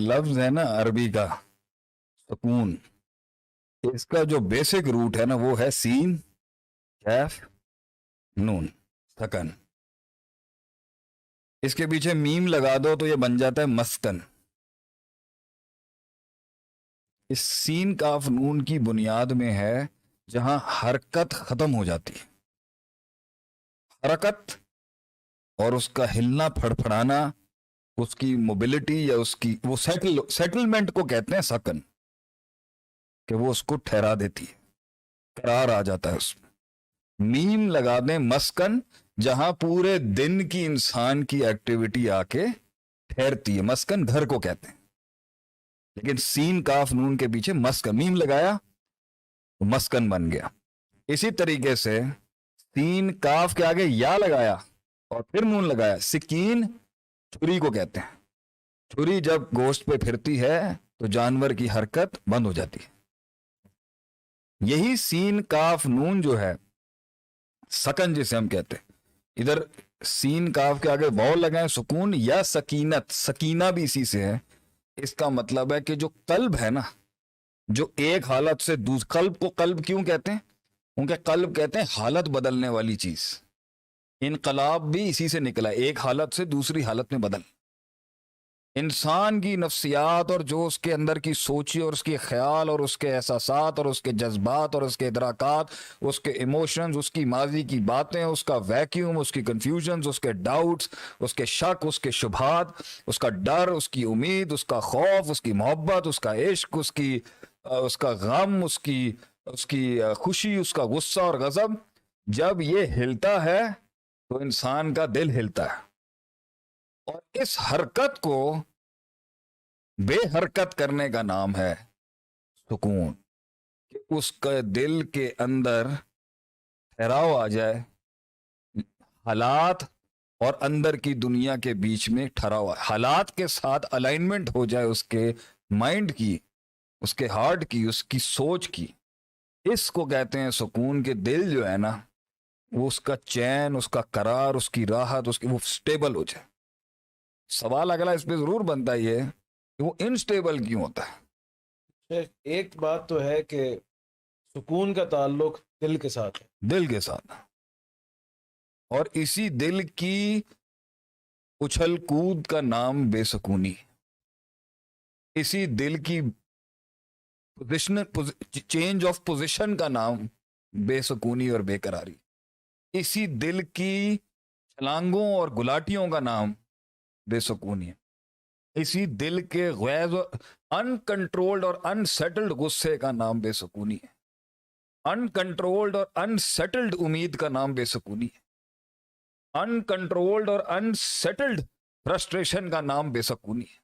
لفظ ہے نا عربی کا سکون، اس کا جو بیسک روٹ ہے نا وہ ہے سین کیف نون، سکن. اس کے پیچھے میم لگا دو تو یہ بن جاتا ہے مسکن. اس سین کاف نون کی بنیاد میں ہے جہاں حرکت ختم ہو جاتی ہے. حرکت اور اس کا ہلنا پھڑپھڑانا، اس کی موبلٹی یا اس کی وہ سیٹلمنٹ کو کہتے ہیں سکن، کہ وہ اس کو ٹھہرا دیتی ہے، قرار آ جاتا ہے اس میں. میم لگا دیں مسکن، جہاں پورے دن کی انسان کی ایکٹیویٹی آ کے ٹھہرتی ہے. مسکن گھر کو کہتے ہیں، لیکن سین کاف نون کے پیچھے مسکن، میم لگایا مسکن بن گیا. اسی طریقے سے سین کاف کے آگے یا لگایا اور پھر نون لگایا، سکین چھری کو کہتے ہیں. چھری جب گوشت پہ پھرتی ہے تو جانور کی حرکت بند ہو جاتی ہے. یہی سین کاف نون جو ہے سکن جسے ہم کہتے ہیں، ادھر سین کاف کے آگے واو لگائیں سکون، یا سکینت، سکینہ بھی اسی سے ہے. اس کا مطلب ہے کہ جو قلب ہے نا، جو ایک حالت سے قلب کو قلب کیوں کہتے ہیں؟ کیونکہ قلب کہتے ہیں حالت بدلنے والی چیز. انقلاب بھی اسی سے نکلا، ایک حالت سے دوسری حالت میں بدل. انسان کی نفسیات اور جو اس کے اندر کی سوچی اور اس کے خیال اور اس کے احساسات اور اس کے جذبات اور اس کے ادراکات، اس کے ایموشنز، اس کی ماضی کی باتیں، اس کا ویکیوم، اس کی کنفیوژنز، اس کے ڈاؤٹس، اس کے شک، اس کے شبہات، اس کا ڈر، اس کی امید، اس کا خوف، اس کی محبت، اس کا عشق، اس کا غم، اس کی خوشی، اس کا غصہ اور غضب، جب یہ ہلتا ہے تو انسان کا دل ہلتا ہے. اور اس حرکت کو بے حرکت کرنے کا نام ہے سکون، کہ اس کے دل کے اندر ٹھہراؤ آ جائے، حالات اور اندر کی دنیا کے بیچ میں ٹھہراؤ، حالات کے ساتھ الائنمنٹ ہو جائے اس کے مائنڈ کی، اس کے ہارٹ کی، اس کی سوچ کی. اس کو کہتے ہیں سکون. کے دل جو ہے نا وہ اس کا چین، اس کا قرار، اس کی راحت، اس کی وہ سٹیبل ہو جائے. سوال اگلا اس پہ ضرور بنتا ہے کہ وہ انسٹیبل کیوں ہوتا ہے؟ ایک بات تو ہے کہ سکون کا تعلق دل کے ساتھ ہے، دل کے ساتھ، اور اسی دل کی اچھل کود کا نام بے سکونی. اسی دل کی چینج آف پوزیشن کا نام بے سکونی اور بے قراری. اسی دل کی چھلانگوں اور گلاٹیوں کا نام بے سکونی ہے. اسی دل کے غیظ انکنٹرولڈ اور انسیٹلڈ غصے کا نام بے سکونی ہے. انکنٹرولڈ اور انسیٹلڈ امید کا نام بے سکونی ہے. انکنٹرولڈ اور انسیٹلڈ فرسٹریشن کا نام بے سکونی ہے.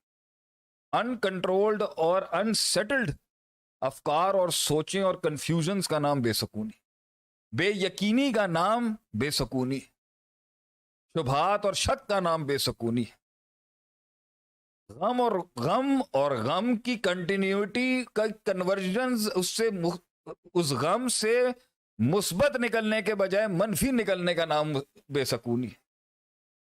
انکنٹرولڈ اور انسیٹلڈ افکار اور سوچیں اور کنفیوژنز کا نام بے سکونی. بے یقینی کا نام بے سکونی. شبہات اور شک کا نام بے سکونی. غم اور غم کی کنٹینیوٹی کا کنورژنز، اس غم سے مثبت نکلنے کے بجائے منفی نکلنے کا نام بے سکونی.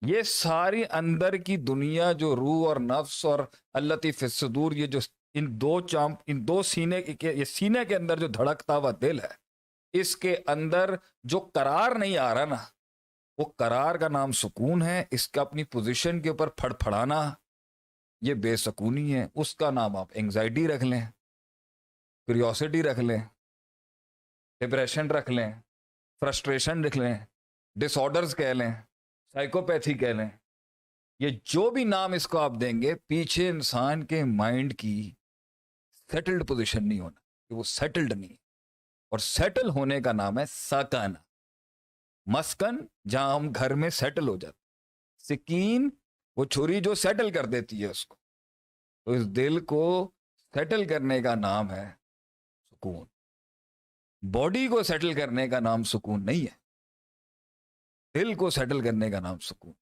یہ ساری اندر کی دنیا جو روح اور نفس اور التی فی الصدور، یہ جو ان دو سینے کے اندر جو دھڑکتا ہوا دل ہے، اس کے اندر جو قرار نہیں آ رہا نا، وہ قرار کا نام سکون ہے. اس کا اپنی پوزیشن کے اوپر پھڑپھڑانا یہ بے سکونی ہے. اس کا نام آپ انگزائٹی رکھ لیں، کیوریوسٹی رکھ لیں، ڈپریشن رکھ لیں، فرسٹریشن رکھ لیں، ڈس آرڈرز کہہ لیں، سائیکوپیتھی کہہ لیں. یہ جو بھی نام اس کو آپ دیں گے، پیچھے انسان کے مائنڈ کی سیٹلڈ پوزیشن نہیں ہونا، کہ وہ سیٹلڈ نہیں. اور سیٹل ہونے کا نام ہے سکن، مسکن، جہاں ہم گھر میں سیٹل ہو جاتے. سکین وہ چھری جو سیٹل کر دیتی ہے اس کو. تو اس دل کو سیٹل کرنے کا نام ہے سکون. باڈی کو سیٹل کرنے کا نام سکون نہیں ہے، دل کو سیٹل کرنے کا نام سکون.